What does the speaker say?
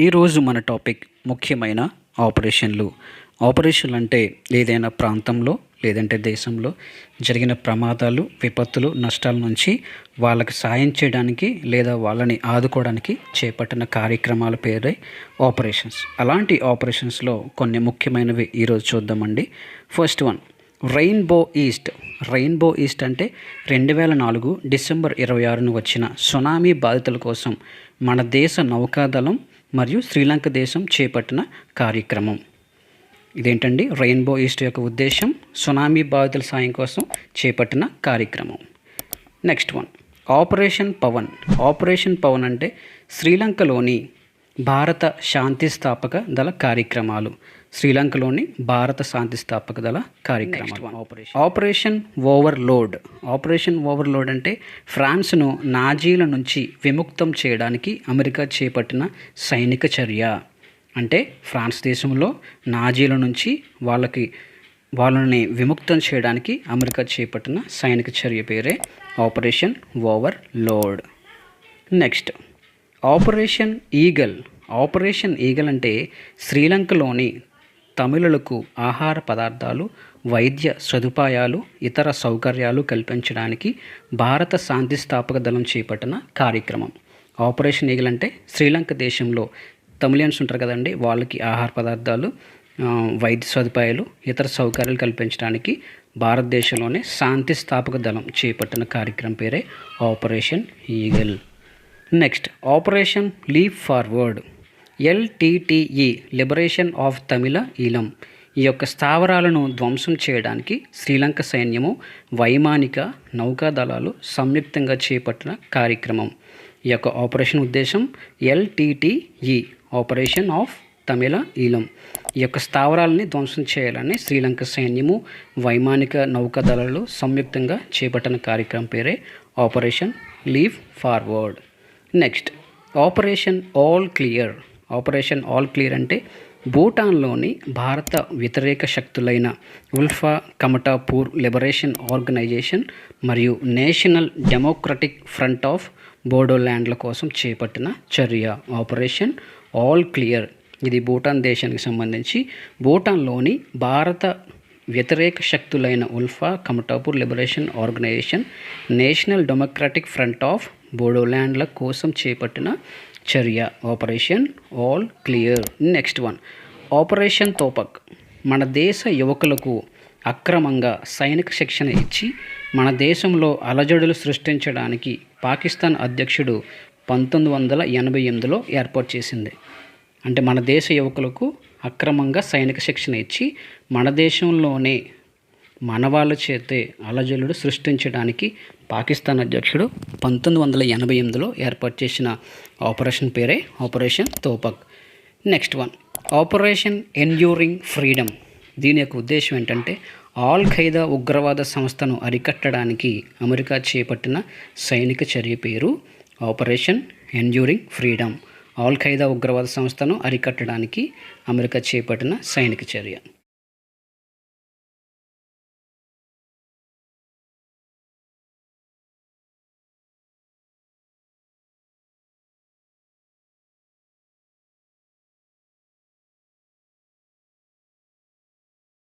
ఈరోజు మన టాపిక్ ముఖ్యమైన ఆపరేషన్లు. ఆపరేషన్లు అంటే ఏదైనా ప్రాంతంలో లేదంటే దేశంలో జరిగిన ప్రమాదాలు, విపత్తులు, నష్టాల నుంచి వాళ్ళకి సాయం చేయడానికి లేదా వాళ్ళని ఆదుకోవడానికి చేపట్టిన కార్యక్రమాల పేరే ఆపరేషన్స్. అలాంటి ఆపరేషన్స్లో కొన్ని ముఖ్యమైనవి ఈరోజు చూద్దామండి. ఫస్ట్ వన్, రెయిన్బో ఈస్ట్ అంటే 2004 డిసెంబర్ 26న వచ్చిన సునామీ బాధితుల కోసం మన దేశ నౌకాదళం మరియు శ్రీలంక దేశం చేపట్టిన కార్యక్రమం. ఇదేంటండి రెయిన్బో ఈస్ట్ యొక్క ఉద్దేశం? సునామీ బాధితుల సాయం కోసం చేపట్టిన కార్యక్రమం. నెక్స్ట్ వన్, ఆపరేషన్ పవన్ అంటే శ్రీలంకలోని భారత శాంతి స్థాపక దళ కార్యక్రమాలు. ఆపరేషన్ ఓవర్లోడ్ అంటే ఫ్రాన్స్ను నాజీల నుంచి విముక్తం చేయడానికి అమెరికా చేపట్టిన సైనిక చర్య. అంటే ఫ్రాన్స్ దేశంలో నాజీల నుంచి వాళ్ళని విముక్తం చేయడానికి అమెరికా చేపట్టిన సైనిక చర్య పేరే operation overload. Next, operation eagle అంటే శ్రీలంకలోని తమిళులకు ఆహార పదార్థాలు, వైద్య సదుపాయాలు, ఇతర సౌకర్యాలు కల్పించడానికి భారత శాంతి స్థాపక దళం చేపట్టిన కార్యక్రమం. ఆపరేషన్ ఈగల్ అంటే శ్రీలంక దేశంలో తమిళియన్స్ ఉంటారు కదండి, వాళ్ళకి ఆహార పదార్థాలు, వైద్య సదుపాయాలు, ఇతర సౌకర్యాలు కల్పించడానికి భారతదేశంలోనే శాంతి స్థాపక దళం చేపట్టిన కార్యక్రమం పేరే operation eagle. Next, operation leap forward, LTTE, liberation of Tamil Eelam. ఈ యొక్క స్థావరాలను ధ్వంసం చేయడానికి శ్రీలంక సైన్యము, వైమానిక నౌకాదళాలు సంయుక్తంగా చేపట్టిన కార్యక్రమం. ఈ యొక్క ఆపరేషన్ ఉద్దేశం LTTE, operation of Tamil Eelam. ఈ యొక్క స్థావరాలని ధ్వంసం చేయాలని శ్రీలంక సైన్యము, వైమానిక నౌకాదళాలు సంయుక్తంగా చేపట్టిన కార్యక్రమం పేరే operation leap forward. Next, operation all clear అంటే భూటాన్లోని భారత వ్యతిరేక శక్తులైన ఉల్ఫా కమటాపూర్ లిబరేషన్ ఆర్గనైజేషన్ మరియు నేషనల్ డెమోక్రటిక్ ఫ్రంట్ ఆఫ్ బోడోల్యాండ్ల కోసం చేపట్టిన చర్య ఆపరేషన్ ఆల్ క్లియర్. ఇది భూటాన్ దేశానికి సంబంధించి భూటాన్లోని భారత వ్యతిరేక శక్తులైన ULFA Kamatapur liberation organisation, national democratic front of బోడోల్యాండ్ల కోసం చేపట్టిన చర్య operation all clear. Next one, operation Topac. మన దేశ యువకులకు అక్రమంగా సైనిక శిక్షణ ఇచ్చి మన దేశంలో అలజడులు సృష్టించడానికి పాకిస్తాన్ అధ్యక్షుడు 1988లో ఏర్పాటు చేసింది. అంటే మన దేశ యువకులకు అక్రమంగా సైనిక శిక్షణ ఇచ్చి మన దేశంలోనే మన వాళ్ళ చేతే అలజడులు సృష్టించడానికి పాకిస్తాన్ అధ్యక్షుడు 1988లో ఏర్పాటు చేసిన ఆపరేషన్ పేరే operation Topac. Next one, operation enduring freedom. దీని యొక్క ఉద్దేశం ఏంటంటే ఆల్ ఖైదా ఉగ్రవాద సంస్థను అరికట్టడానికి అమెరికా చేపట్టిన సైనిక చర్య పేరు operation enduring freedom. All Qaeda ఉగ్రవాద సంస్థను అరికట్టడానికి అమెరికా చేపట్టిన సైనిక చర్య.